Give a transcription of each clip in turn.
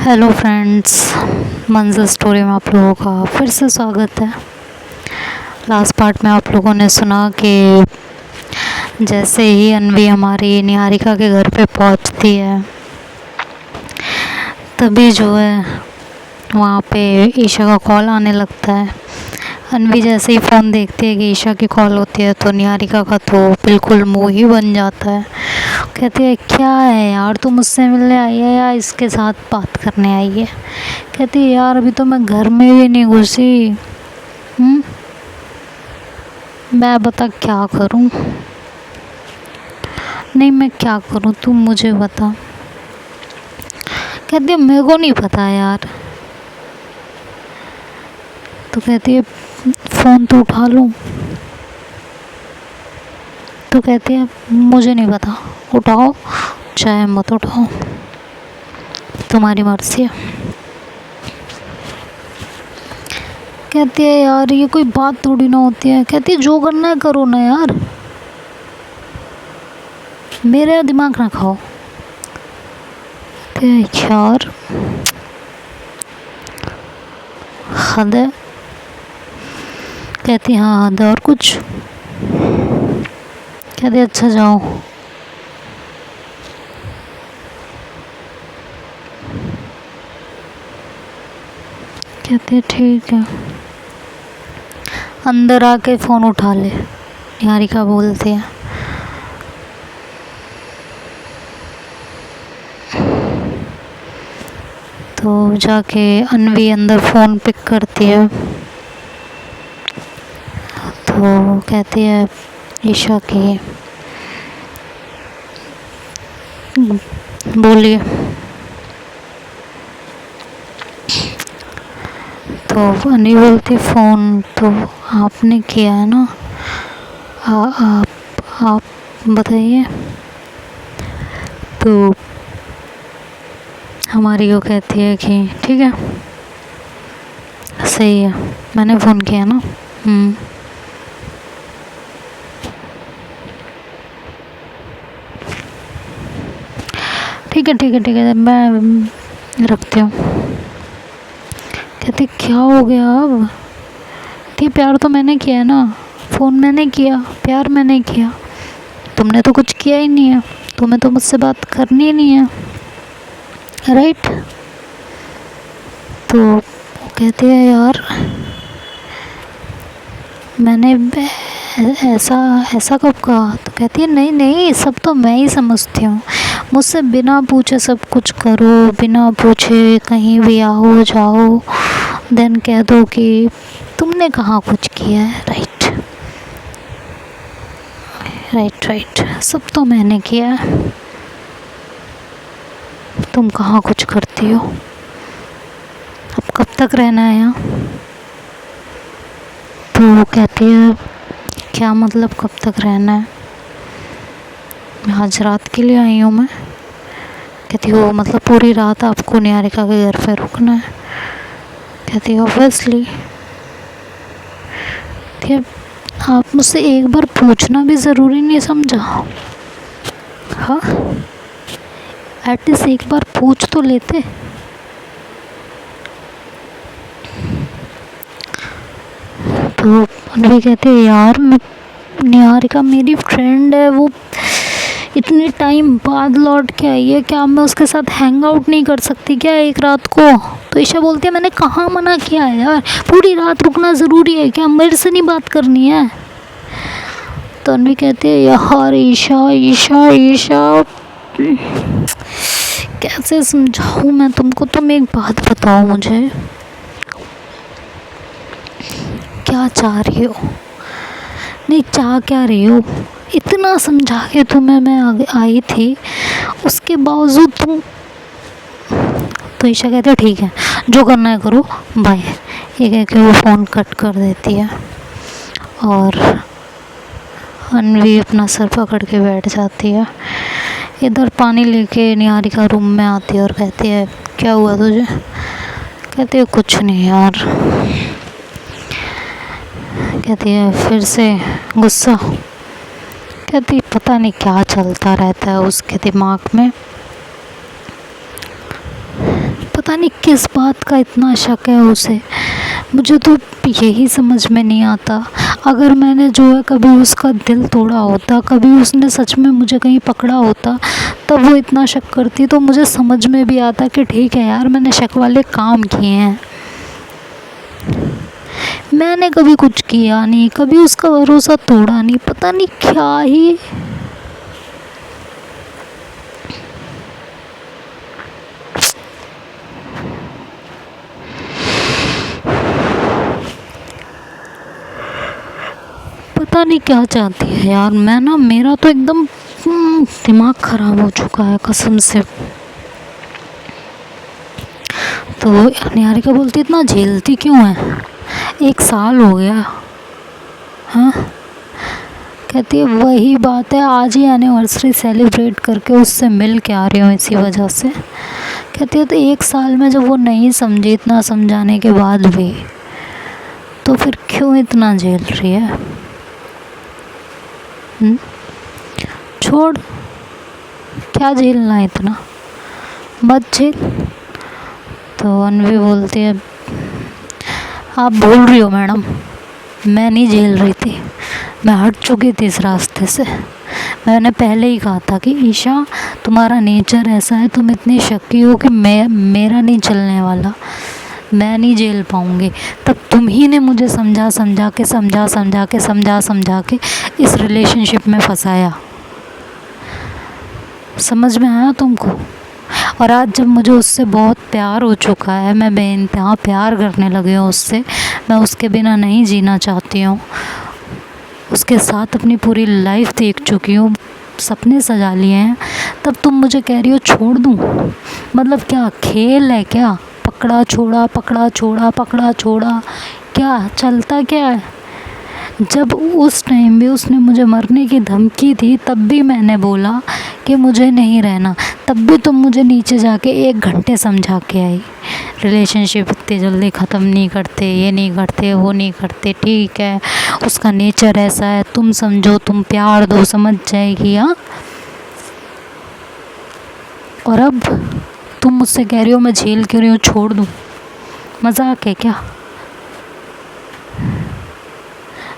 Hello friends, मंजिल story में आप लोगों का फिर से स्वागत है। लास्ट पार्ट में आप लोगों ने सुना कि जैसे ही अन्वी हमारी निहारिका के घर पे पहुंचती है तभी जो है वहाँ पे ईशा का कॉल आने लगता है। अन्वी जैसे ही फ़ोन देखती है कि ईशा की कॉल होती है तो निहारिका का तो बिल्कुल मुँह ही बन जाता है। कहती है क्या है यार, तू मुझसे मिलने आई है या इसके साथ बात करने आई है? कहती है यार अभी तो मैं घर में भी नहीं घुसी। मैं बता क्या करूं? नहीं मैं क्या करूं, तू मुझे बता। कहती है मेरे को नहीं पता यार। तो कहती है फ़ोन तो उठा लूं? तो कहती है मुझे नहीं पता, उठाओ चाहे मत उठाओ, तुम्हारी मर्ज़ी है। कहती है यार ये कोई बात थोड़ी ना होती है। कहती है जो करना है करो ना यार, मेरा दिमाग ना खाओ। यार हद है। कहती हाँ हद है, और कुछ? कहती अच्छा जाओ। कहते ठीक है। अंदर आके फ़ोन उठा ले, निहारिका बोलती है। तो जाके अन्वी अंदर फ़ोन पिक करती है तो कहती है ईशा की बोलिए। तो अन्वी बोलती फ़ोन तो आपने किया है ना, आप बताइए। तो हमारी वो कहती है कि ठीक है सही है, मैंने फ़ोन किया ना। ठीक है ठीक है ठीक है, मैं रखती हूँ। कहती क्या हो गया अब? ठीक प्यार तो मैंने किया ना, फ़ोन मैंने किया, प्यार मैंने किया, तुमने तो कुछ किया ही नहीं है, तुम्हें तो मुझसे बात करनी ही नहीं है, राइट? तो कहती है यार मैंने ऐसा कब कहा? तो कहती है नहीं नहीं सब तो मैं ही समझती हूँ, मुझसे बिना पूछे सब कुछ करो, बिना पूछे कहीं भी आओ जाओ, देन कह दो कि तुमने कहाँ कुछ किया है। राइट राइट राइट, सब तो मैंने किया है, तुम कहाँ कुछ करती हो? अब कब तक रहना है यहाँ? तो वो कहती है क्या मतलब कब तक रहना है? आज रात के लिए आई हूँ मैं। कहती हो मतलब पूरी रात आपको निहारिका के घर पे रुकना है? कहती है ऑब्वियसली। आप मुझसे एक बार पूछना भी ज़रूरी नहीं समझा? हाँ एटलीस्ट एक बार पूछ तो लेते। तो अन्वी कहते हैं यार मैं, निहारिका मेरी फ्रेंड है, वो इतने टाइम बाद लौट के आई है, क्या मैं उसके साथ हैंग आउट नहीं कर सकती क्या एक रात को? तो ईशा बोलती है मैंने कहाँ मना किया है यार, पूरी रात रुकना ज़रूरी है क्या? मेरे से नहीं बात करनी है? तो अन्वी कहती है यार ईशा ईशा ईशा कैसे समझाऊँ मैं तुमको? तुम एक बात बताओ मुझे, क्या चाह रही हो? नहीं चाह क्या रही हो? इतना समझा के तुम्हें मैं आगे आई थी, उसके बावजूद तुम। तो ईशा कहते ठीक है जो करना है करो, बाय। ये कह के वो फ़ोन कट कर देती है और अन्वी अपना सर पकड़ के बैठ जाती है। इधर पानी लेके निहारिका रूम में आती है और कहती है क्या हुआ तुझे? कहती है कुछ नहीं यार। कहती है फिर से गुस्सा? कहती पता नहीं क्या चलता रहता है उसके दिमाग में, पता नहीं किस बात का इतना शक है उसे, मुझे तो यही समझ में नहीं आता। अगर मैंने जो है कभी उसका दिल तोड़ा होता, कभी उसने सच में मुझे कहीं पकड़ा होता, तब वो इतना शक करती तो मुझे समझ में भी आता कि ठीक है यार, मैंने शक वाले काम किए हैं। मैंने कभी कुछ किया नहीं, कभी उसका भरोसा तोड़ा नहीं, पता नहीं क्या ही। पता नहीं क्या चाहती है यार। मैं ना, मेरा तो एकदम दिमाग ख़राब हो चुका है कसम से। तो निहारिका बोलती इतना झेलती क्यों है, 1 साल हो गया। हाँ, कहती है वही बात है, आज ही एनिवर्सरी सेलिब्रेट करके उससे मिल के आ रही हूँ इसी वजह से। कहती है तो 1 साल में जब वो नहीं समझी, इतना समझाने के बाद भी, तो फिर क्यों इतना झेल रही है। छोड़, क्या झेलना है इतना, मत झेल। तो अनवी बोलती है आप भूल रही हो मैडम, मैं नहीं झेल रही थी, मैं हट चुकी थी इस रास्ते से। मैंने पहले ही कहा था कि ईशा तुम्हारा नेचर ऐसा है, तुम इतनी शक्की हो कि मेरा नहीं चलने वाला, मैं नहीं झेल पाऊँगी। तब तुम ही ने मुझे समझा के इस रिलेशनशिप में फंसाया। समझ में आया तुमको। और आज जब मुझे उससे बहुत प्यार हो चुका है, मैं बेइंतहा प्यार करने लगी हूँ उससे, मैं उसके बिना नहीं जीना चाहती हूँ, उसके साथ अपनी पूरी लाइफ देख चुकी हूँ, सपने सजा लिए हैं, तब तुम मुझे कह रही हो छोड़ दूँ। मतलब क्या खेल है क्या, पकड़ा छोड़ा पकड़ा छोड़ा पकड़ा छोड़ा, क्या चलता क्या है। जब उस टाइम भी उसने मुझे मरने की धमकी दी, तब भी मैंने बोला कि मुझे नहीं रहना, तब भी तुम मुझे नीचे जाके 1 घंटे समझा के आई, रिलेशनशिप इतनी जल्दी ख़त्म नहीं करते, ये नहीं करते, वो नहीं करते, ठीक है उसका नेचर ऐसा है, तुम समझो, तुम प्यार दो, समझ जाएगी। हाँ, और अब तुम मुझसे कह रही हो मैं झेल क्यों रही हूँ, छोड़ दूँ। मजाक है क्या।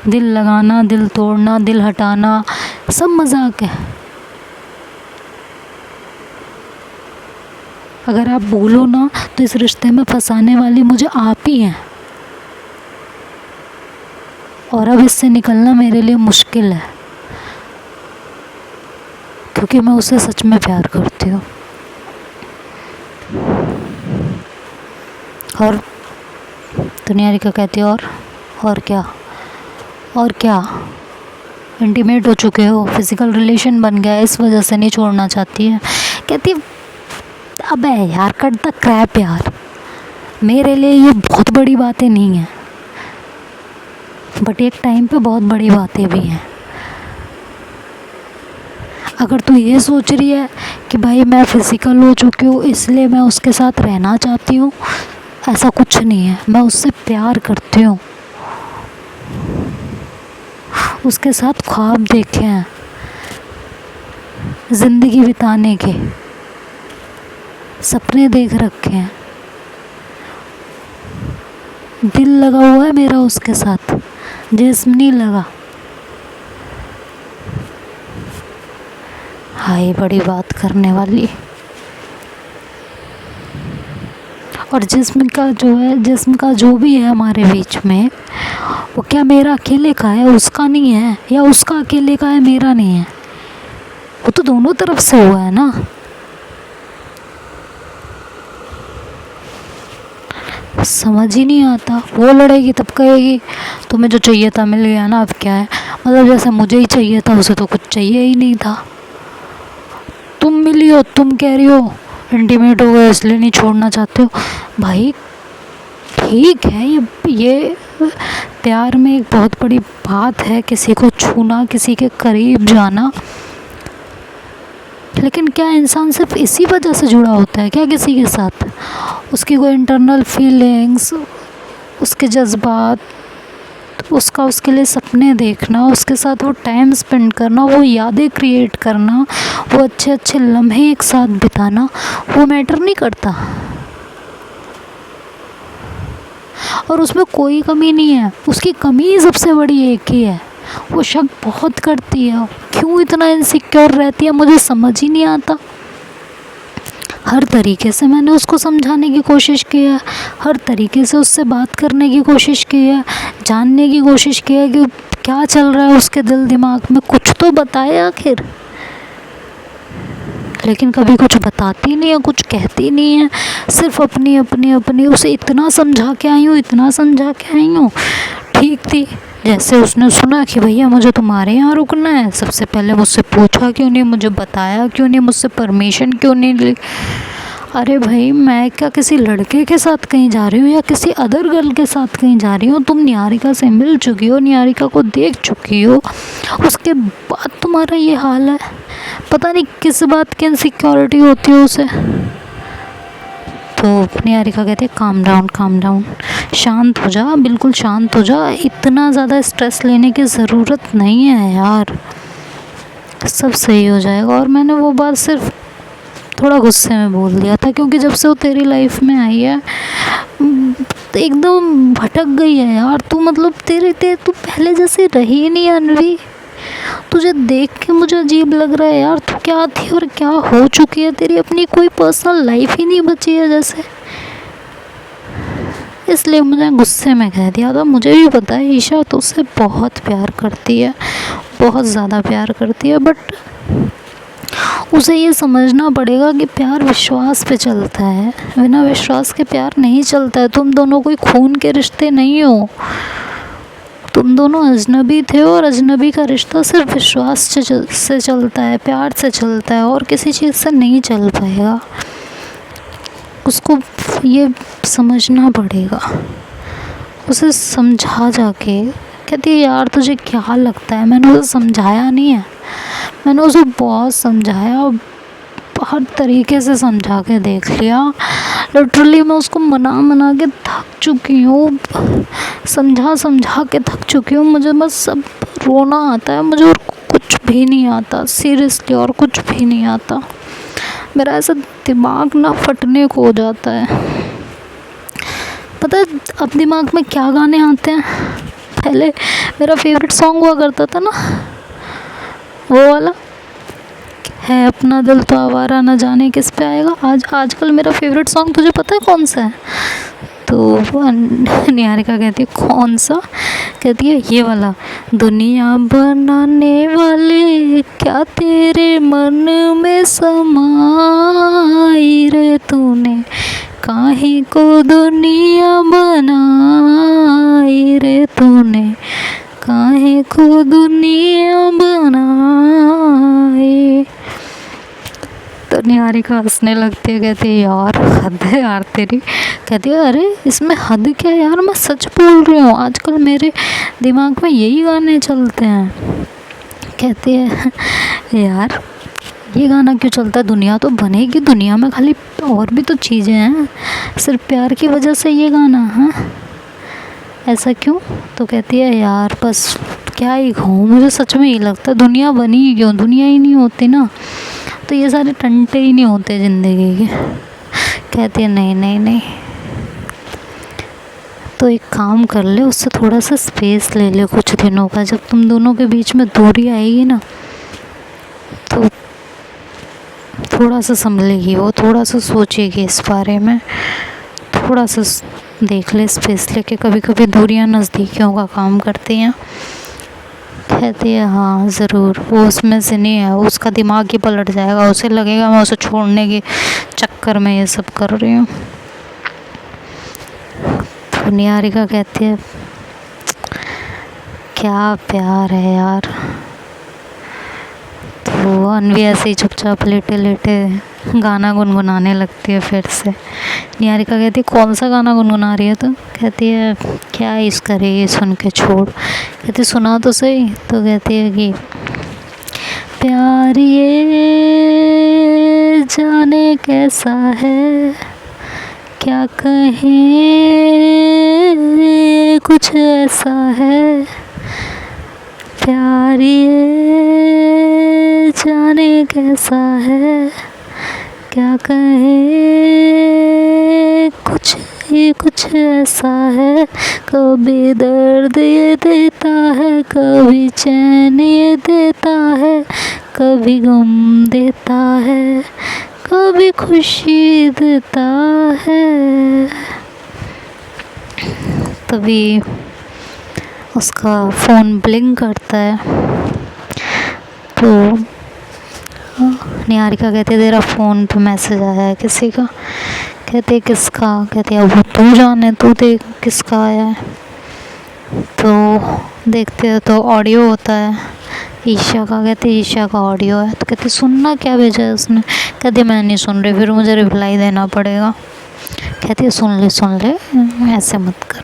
दिल लगाना, दिल तोड़ना, दिल हटाना, सब मजाक है। अगर आप बोलो ना तो इस रिश्ते में फंसाने वाली मुझे आप ही हैं, और अब इससे निकलना मेरे लिए मुश्किल है, क्योंकि मैं उसे सच में प्यार करती हूँ। और तो निहारिका कहती है और क्या इंटीमेट हो चुके हो, फिज़िकल रिलेशन बन गया है, इस वजह से नहीं छोड़ना चाहती है। कहती अबे यार कट द क्रैप यार, मेरे लिए ये बहुत बड़ी बातें नहीं हैं, बट एक टाइम पे बहुत बड़ी बातें भी हैं। अगर तू ये सोच रही है कि भाई मैं फ़िज़िकल हो चुकी हूँ इसलिए मैं उसके साथ रहना चाहती हूँ, ऐसा कुछ नहीं है। मैं उससे प्यार करती हूँ, उसके साथ ख्वाब देखे हैं ज़िंदगी बिताने के, सपने देख रखे हैं, दिल लगा हुआ है मेरा उसके साथ, जिस्म नहीं लगा। हाय बड़ी बात करने वाली। और जिस्म का जो भी है हमारे बीच में, वो क्या मेरा अकेले का है, उसका नहीं है, या उसका अकेले का है मेरा नहीं है, वो तो दोनों तरफ से हुआ है ना। समझ ही नहीं आता। वो लड़ेगी तब कहेगी तुम्हें जो चाहिए था मिल गया ना, अब क्या है। मतलब जैसे मुझे ही चाहिए था, उसे तो कुछ चाहिए ही नहीं था। तुम मिली हो, तुम कह रही हो इंटीमेट हो गए इसलिए नहीं छोड़ना चाहते हो। भाई ठीक है, ये प्यार में एक बहुत बड़ी बात है, किसी को छूना, किसी के करीब जाना, लेकिन क्या इंसान सिर्फ इसी वजह से जुड़ा होता है क्या किसी के साथ। उसकी कोई इंटरनल फीलिंग्स, उसके जज्बात, उसका उसके लिए सपने देखना, उसके साथ वो टाइम स्पेंड करना, वो यादें क्रिएट करना, वो अच्छे अच्छे लम्हे एक साथ बिताना, वो मैटर नहीं करता। और उसमें कोई कमी नहीं है, उसकी कमी सबसे बड़ी एक ही है, वो शक बहुत करती है। क्यों इतना इनसिक्योर रहती है मुझे समझ ही नहीं आता। हर तरीके से मैंने उसको समझाने की कोशिश की है, हर तरीके से उससे बात करने की कोशिश की है, जानने की कोशिश की है कि क्या चल रहा है उसके दिल दिमाग में, कुछ तो बताए आखिर। लेकिन कभी कुछ बताती नहीं है, कुछ कहती नहीं है, सिर्फ अपनी अपनी अपनी। उसे इतना समझा के आई हूँ, इतना समझा के आई हूँ, ठीक थी। जैसे उसने सुना कि भैया मुझे तुम्हारे यहाँ रुकना है, सबसे पहले मुझसे पूछा क्यों नहीं, मुझे बताया क्यों नहीं, मुझसे परमिशन क्यों नहीं ली। अरे भाई मैं क्या किसी लड़के के साथ कहीं जा रही हूँ या किसी अदर गर्ल के साथ कहीं जा रही हूँ? तुम निहारिका से मिल चुकी हो, निहारिका को देख चुकी हो, उसके बाद तुम्हारा ये हाल है। पता नहीं किस बात की इनसिक्योरिटी होती है उसे। तो निहारिका कहती है काम डाउन, शांत हो जा, बिल्कुल शांत हो जा, इतना ज़्यादा स्ट्रेस लेने की ज़रूरत नहीं है यार, सब सही हो जाएगा। और मैंने वो बात सिर्फ थोड़ा गुस्से में बोल दिया था, क्योंकि जब से वो तेरी लाइफ में आई है एकदम भटक गई है यार तू। मतलब तू पहले जैसे रही नहीं अनवी। तुझे देख के मुझे अजीब लग रहा है यार, तू क्या थी और क्या हो चुकी है, तेरी अपनी कोई पर्सनल लाइफ ही नहीं बची है जैसे। इसलिए मुझे गुस्से में कह दिया था। मुझे भी पता है ईशा तो उससे बहुत प्यार करती है, बहुत ज़्यादा प्यार करती है, बट उसे ये समझना पड़ेगा कि प्यार विश्वास पे चलता है, बिना विश्वास के प्यार नहीं चलता है। तुम दोनों कोई खून के रिश्ते नहीं हो, तुम दोनों अजनबी थे, और अजनबी का रिश्ता सिर्फ विश्वास से चलता है, प्यार से चलता है, और किसी चीज़ से नहीं चल पाएगा। उसको ये समझना पड़ेगा। उसे समझा जाके। कहती है यार तुझे क्या लगता है, मैंने उसे समझाया नहीं है, मैंने उसे बहुत समझाया, हर तरीके से समझा के देख लिया। लिटरली मैं उसको मना के थक चुकी हूँ, समझा के थक चुकी हूँ। मुझे बस सब रोना आता है मुझे, और कुछ भी नहीं आता, सीरियसली, और कुछ भी नहीं आता। मेरा ऐसा दिमाग ना फटने को हो जाता है। पता है अब दिमाग में क्या गाने आते हैं? पहले मेरा फेवरेट सॉन्ग हुआ करता था ना, वो वाला है अपना दिल तो आवारा न जाने किस पे आएगा। आजकल मेरा फेवरेट सॉन्ग तुझे पता है कौन सा है? तो निहारिका कहती है कौन सा? कहती है ये वाला, दुनिया बनाने वाले क्या तेरे मन में समाई रे तूने, काहे को दुनिया बनाई रे तूने, काहे को दुनिया बनाई। तो निहारिका हंसने लगती है, कहती है यार हद है यार तेरी। कहती है अरे इसमें हद क्या यार, मैं सच बोल रही हूँ, आजकल मेरे दिमाग में यही गाने चलते हैं। कहती है यार ये गाना क्यों चलता है, दुनिया तो बनेगी, दुनिया में खाली और भी तो चीज़ें हैं, सिर्फ प्यार की वजह से ये गाना है, ऐसा क्यों? तो कहती है यार बस क्या ही कहूँ, मुझे सच में ही लगता है दुनिया बनी ही क्यों, दुनिया ही नहीं होती ना तो ये सारे टंटे ही नहीं होते ज़िंदगी के। कहती है नहीं, तो एक काम कर ले, उससे थोड़ा सा स्पेस ले ले कुछ दिनों का। जब तुम दोनों के बीच में दूरी आएगी ना तो थोड़ा सा संभलेगी वो, थोड़ा सा सोचेगी इस बारे में, थोड़ा सा देख ले स्पेस लेके। कभी कभी दूरियां नज़दीकियों का काम करती हैं। कहती है हाँ ज़रूर, वो उसमें से नहीं है, उसका दिमाग ही पलट जाएगा, उसे लगेगा मैं उसे छोड़ने के चक्कर में ये सब कर रही हूँ। तो निहारिका कहती है क्या प्यार है यार। तो अनवी ऐसे ही चुपचाप लेटे लेटे गाना गुनगुनाने लगती है फिर से। निहारिका कहती है कौन सा गाना गुनगुना रही है तो? कहती है क्या इश्क करे ये सुन के छोड़। कहती सुना तो सही। तो कहती है कि प्यार ये जाने कैसा है, क्या कहें कुछ ऐसा है, प्यार ये जाने कैसा है, क्या कहें कुछ कुछ ऐसा है, कभी दर्द ये देता है, कभी चैन ये देता है, कभी गम देता है, कभी खुशी देता है। तभी उसका फ़ोन ब्लिंक करता है, तो निहारिका कहती है तेरा फ़ोन पे मैसेज आया है किसी का। कहते किसका? कहती है वो तू जाने, तू देख किसका आया है। तो देखते हैं तो ऑडियो होता है ईशा का। कहते ईशा का ऑडियो है। तो कहते सुनना क्या भेजा है उसने। कहती मैं नहीं सुन रही, फिर मुझे रिप्लाई देना पड़ेगा। कहती है सुन ले ऐसे मत कर।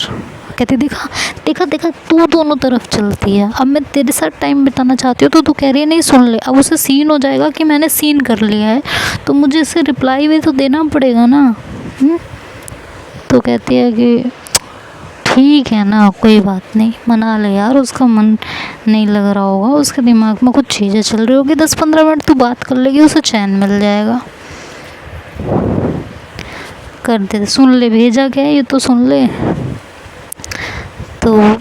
कहती देखा देखा देखा तू दोनों तरफ चलती है, अब मैं तेरे साथ टाइम बिताना चाहती हूँ तो तू कह रही है नहीं सुन ले। अब उसे सीन हो जाएगा कि मैंने सीन कर लिया है, तो मुझे इसे रिप्लाई भी तो देना पड़ेगा ना। तो कहती है कि ठीक है ना, कोई बात नहीं, मना ले यार, उसका मन नहीं लग रहा होगा, उसके दिमाग में कुछ चीज़ें चल रही होगी, 10-15 मिनट तू बात कर लेगी, उसे चैन मिल जाएगा। कर दे, सुन ले भेजा क्या है ये तो सुन ले। तो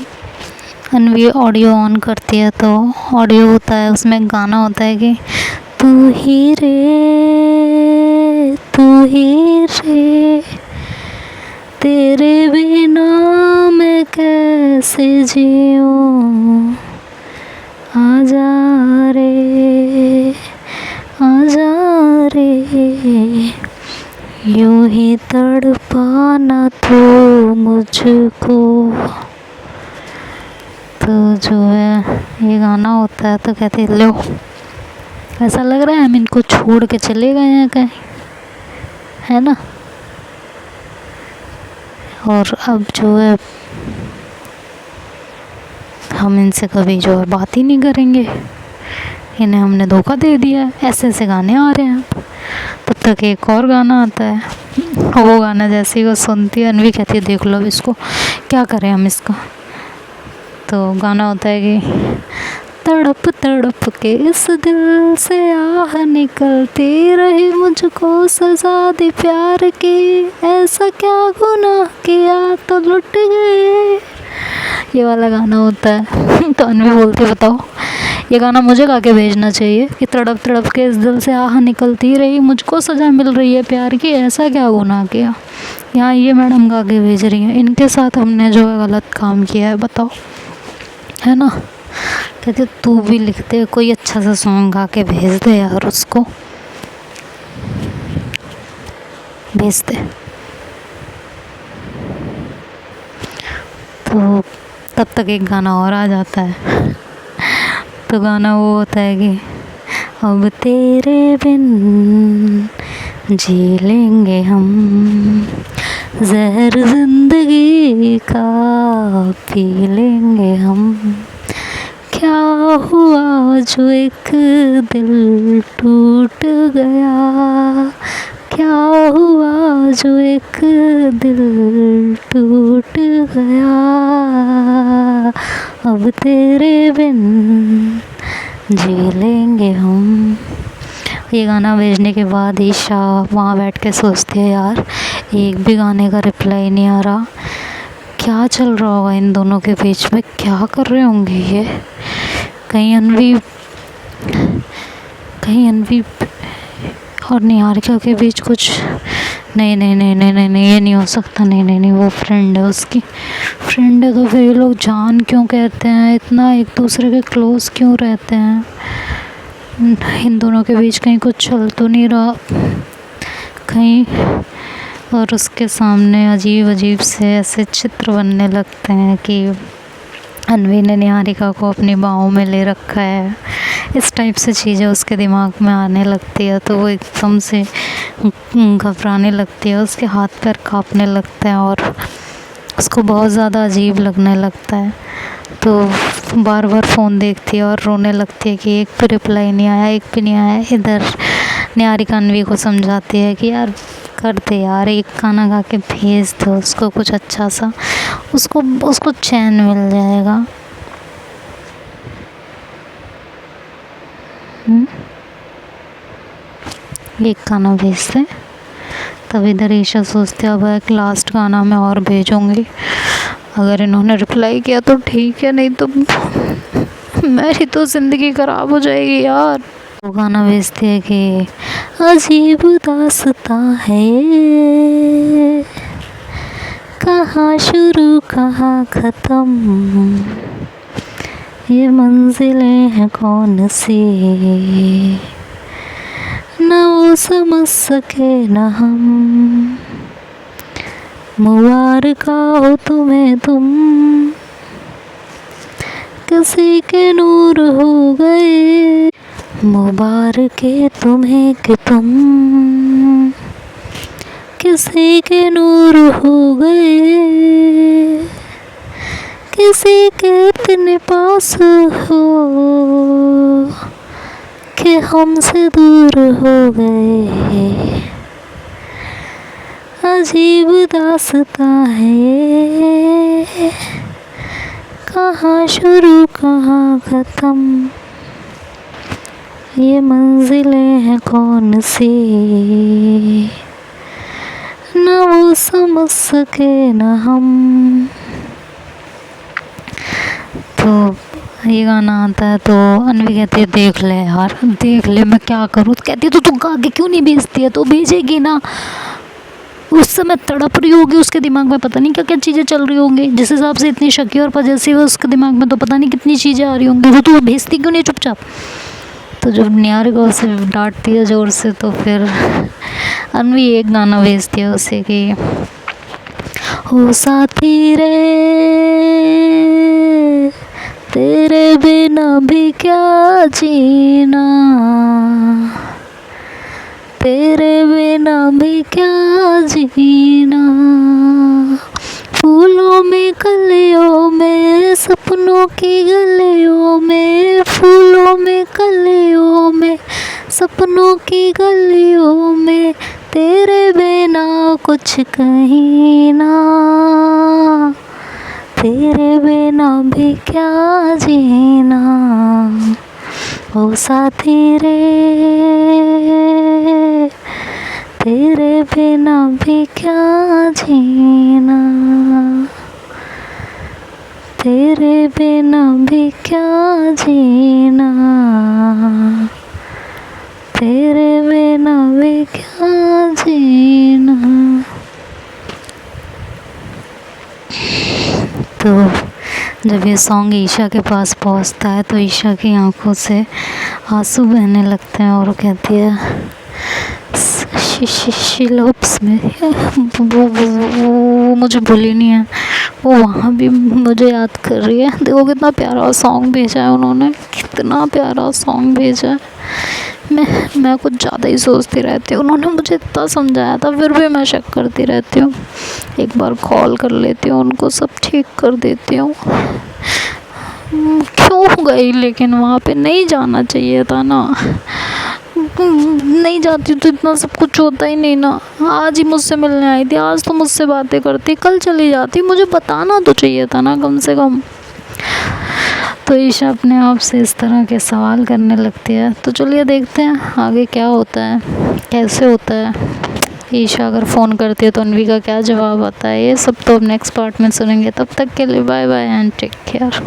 अनवी ऑडियो ऑन करती है तो ऑडियो होता है, उसमें गाना होता है कि तू ही रे तेरे बिना मैं कैसे जीऊँ, आजा रे यूं ही तड़पाना तू मुझको। तो जो है ये गाना होता है तो कहते लो ऐसा लग रहा है हम इनको छोड़ के चले गए हैं कहीं, है ना। और अब जो है हम इनसे कभी जो है बात ही नहीं करेंगे, इन्हें हमने धोखा दे दिया है। ऐसे ऐसे गाने आ रहे हैं। तब तक एक और गाना आता है, वो गाना जैसे ही वो सुनती है अनवी कहती है देख लो इसको, क्या करें हम इसका। तो गाना होता है कि तड़प तड़प के इस दिल से आह निकलती रही, मुझको सजा दी प्यार की, ऐसा क्या गुनाह किया तो लुट गए। ये वाला गाना होता है। तो अनवी बोलती है बताओ ये गाना मुझे गा के भेजना चाहिए कि तड़प तड़प के इस दिल से आह निकलती रही, मुझको सज़ा मिल रही है प्यार की, ऐसा क्या गुनाह किया। यहाँ ये मैडम गा के भेज रही हैं, इनके साथ हमने जो है गलत काम किया है, बताओ, है ना। कहते तू भी लिख दे, कोई अच्छा सा सॉन्ग गा के भेज दे यार उसको, भेज दे। तो तब तक एक गाना और आ जाता है। तो गाना वो होता है कि अब तेरे बिन जी लेंगे हम, जहर जिंदगी का पी लेंगे हम, क्या हुआ जो एक दिल टूट गया, क्या हुआ जो एक दिल टूट गया, अब तेरे बिन जी लेंगे हम। ये गाना भेजने के बाद ईशा वहाँ बैठ के सोचती है यार एक भी गाने का रिप्लाई नहीं आ रहा, क्या चल रहा होगा इन दोनों के बीच में, क्या कर रहे होंगे ये, कहीं अनवी और निहारिका के बीच कुछ, नहीं नहीं नहीं नहीं नहीं नहीं ये नहीं हो सकता, नहीं नहीं नहीं वो फ्रेंड है, उसकी फ्रेंड है तो फिर ये लोग जान क्यों कहते हैं, इतना एक दूसरे के क्लोज क्यों रहते हैं, इन दोनों के बीच कहीं कुछ चल तो नहीं रहा कहीं। और उसके सामने अजीब अजीब से ऐसे चित्र बनने लगते हैं कि अनवी ने निहारिका को अपनी बाहों में ले रखा है, इस टाइप से चीज़ें उसके दिमाग में आने लगती है। तो वो एकदम से घबराने लगती है, उसके हाथ पैर कांपने लगते हैं और उसको बहुत ज़्यादा अजीब लगने लगता है। तो बार बार फ़ोन देखती है और रोने लगती है कि एक भी रिप्लाई नहीं आया, एक भी नहीं आया। इधर निहारिका अनवी को समझाती है कि यार कर दे यार, एक गाना गा के भेज दो उसको कुछ अच्छा सा, उसको चैन मिल जाएगा। एक गाना भेज दे तब इधर ईशा सोचते अब एक लास्ट गाना मैं और भेजूँगी, अगर इन्होंने रिप्लाई किया तो ठीक है, नहीं तो मेरी तो ज़िंदगी ख़राब हो जाएगी यार। वो गाना भेजती है कि अजीब दास्तां है ये, कहाँ शुरू कहाँ ख़त्म, ये मंजिलें हैं कौन सी, न वो समझ सके न हम, मुबारक हो तुम्हें तुम, किसी के नूर हो गए, मुबारक है तुम्हें कि तुम किसी के नूर हो गए, किसी के इतने पास हो कि हमसे दूर हो गए, अजीब दास्तां है, कहाँ शुरू कहाँ ख़त्म, ये मंजिलें हैं कौन सी, न वो समझ सके न हम। तो ये गाना आता है तो अनवी कहती है देख ले यार, देख ले मैं क्या करूँ। कहती है तो तुम आगे क्यों नहीं भेजती है, तो भेजेगी ना। उस समय तड़प रही होगी, उसके दिमाग में पता नहीं क्या क्या चीज़ें चल रही होंगी, जिस हिसाब से इतनी शकी और पजेसिव है उसके दिमाग में, तो पता नहीं कितनी चीज़ें आ रही होंगी। तो भेजती क्यों नहीं चुपचाप। तो जब निहारिका उसे डांटती है ज़ोर से, तो फिर अनवी एक गाना भेजती है उसे कि हो साथी रे तेरे बिना भी क्या जीना, तेरे बिना भी क्या जीना, फूलों में कलियों में सपनों की गलियों में, फूलों में कलियों में सपनों की गलियों में, तेरे बिना कुछ कहीं ना, तेरे बिना भी क्या जीना, ओ साथी रे तेरे बिना भी क्या जीना, तेरे बिना भी क्या जीना, तेरे बिना भी क्या जीना। तो जब ये सॉन्ग ईशा के पास पहुंचता है तो ईशा की आंखों से आंसू बहने लगते हैं और वो कहती है शी लव्स मी, वो मुझे भूली नहीं है, वो वहाँ भी मुझे याद कर रही है। देखो कितना प्यारा सॉन्ग भेजा है उन्होंने, कितना प्यारा सॉन्ग भेजा है। मैं कुछ ज़्यादा ही सोचती रहती हूँ, उन्होंने मुझे इतना समझाया था फिर भी मैं शक करती रहती हूँ। एक बार कॉल कर लेती हूँ उनको, सब ठीक कर देती हूँ। क्यों गई, लेकिन वहाँ पे नहीं जाना चाहिए था ना, नहीं जाती तो इतना सब कुछ होता ही नहीं ना। आज ही मुझसे मिलने आई थी, आज तो मुझसे बातें करती, कल चली जाती, मुझे बताना तो चाहिए था ना कम से कम। तो ईशा अपने आप से इस तरह के सवाल करने लगती है। तो चलिए देखते हैं आगे क्या होता है, कैसे होता है। ईशा अगर फ़ोन करती है तो अनवी का क्या जवाब आता है, ये सब तो अब नेक्स्ट पार्ट में सुनेंगे। तब तक के लिए bye bye and take care.